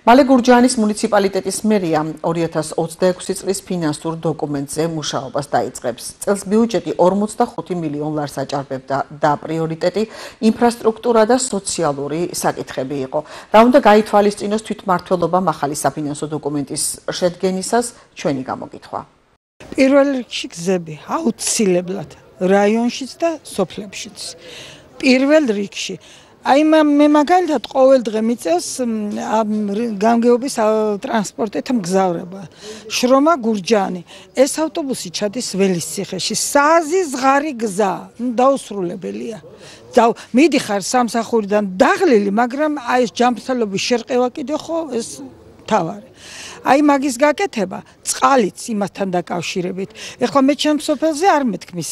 მალე გურჯაანის მუნიციპალიტეტის მერია 2026 წლის ფინანსურ დოკუმენტზე მუშაობას დაიწყებს. წელს ბიუჯეტი 45 მილიონ ლარს აჭარბებდა და პრიორიტეტი ინფრასტრუქტურა და სოციალური საკითხები იყო. რა უნდა გაითვალისწინოს თვითმმართველობამ ახალი საფინანსო დოკუმენტის შედგენისას ჩვენი გამოკითხვა. პირველ რიგში გზები აუცილებლად რაიონშიც და სოფლებშიც. პირველ რიგში მე მაგალითად ყოველ დღე მიწევს გამგეობის ტრანსპორტით მგზავრება. შრომა გურჯაანი. ეს ავტობუსი ჩადის ველისციხეში. საზიზღარი გზა, დაუსრულებელია. მიდიხარ სამსახურიდან დაღლილი, მაგრამ აი ეს ჯანმრთელობის შერყევა კიდე ხო ეს თავარი. აი მაგის გაკეთება წყალიც იმასთან დაკავშირებით. ეხლა მე ჩემს სოფელზე არ მეთქმის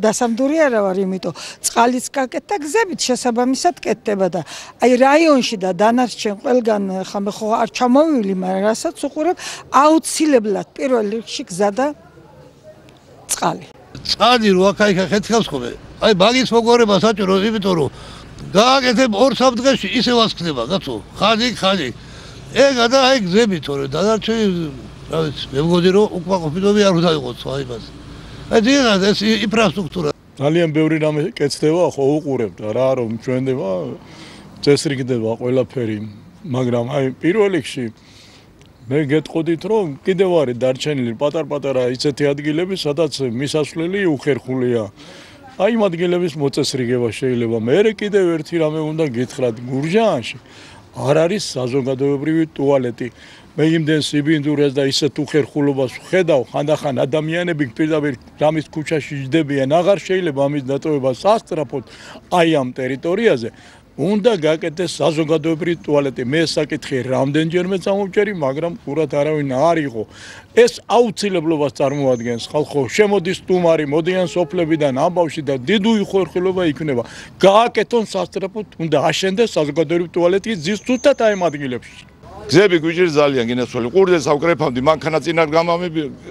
დასამდური არა ვარ, იმიტომ წყალიც გაკეთდა, გზებით შესაბამისად კეთდება და აი რაიონში და დანარჩენ ყველგან ხამე ხო არ ჩამოვივილი, მაგრამ რასაც უყურებ, აუცილებლად პირველ რიგში გზა და წყალი. წყალი რო აქა ხეთქავს ხოლმე. აი მაგის მოგორება საჭირო, იმიტომ რომ გააკეთებ 2-3 დღეში ისე ვასხდება, კაცო. ხანი ეგა და აი გზები თორე დანარჩენი რა ვიცი მე მგონი რომ უკმაყოფილება არ უნდა იყოს აი მას. აი ძირითადად ეს ინფრასტრუქტურა ძალიან ბევრი რამე კეთდება ხო უყურებთ რა რომ ჩვენდება წესრიგდება ყველაფერი მაგრამ აი პირველ რიგში მე გეტყოდით რომ კიდევ არის დარჩენილი პატარ-პატარა ისეთი ადგილები სადაც მისასვლელი უხერხულია. აი იმ ადგილების მოწესრიგება შეიძლება. მე კიდევ ერთი რამე უნდა გითხრათ გურჯაანში არ არის საზოგადოებრივი ტუალეტი. მე იმდენ სიბინძურეს და ისეთ უხერხულობას ვხედავ, ხანდახან ადამიანები პირდაპირ რამის ქუჩაში ჯდებიან, აღარ შეიძლება ამის დატოვება სასწრაფოდ აი ამ ტერიტორიაზე. უნდა გაკეთდეს საზოგადოებრივი ტუალეტი. მე საკითხი რამდენჯერმე წამოვჭერი, მაგრამ ყურად არავინ არ იყო. ეს აუცილებლობას წარმოადგენს. ხალხო შემოდის სტუმარი, მოდიან სოფლებიდან ამბავში და დიდი უხერხულობა იქნება. გააკეთონ სასწრაფოდ, უნდა აშენდეს საზოგადოებრივი ტუალეტი ზუსტად აი ამ ადგილებში. გზები გვიჭირს ძალიან გინესველი. ყურდეს ავკრეფავდი, მანქანა წინარ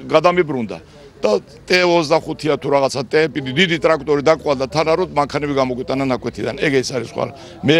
გადამიბრუნდა. და T25-ია თუ რაღაცა ტეპი დიდი ტრაქტორი დაკვალდა თანაროდ მანქანები გამოგვიტანა ნაკვეთიდან. ეგ ეს არის სხვა. მე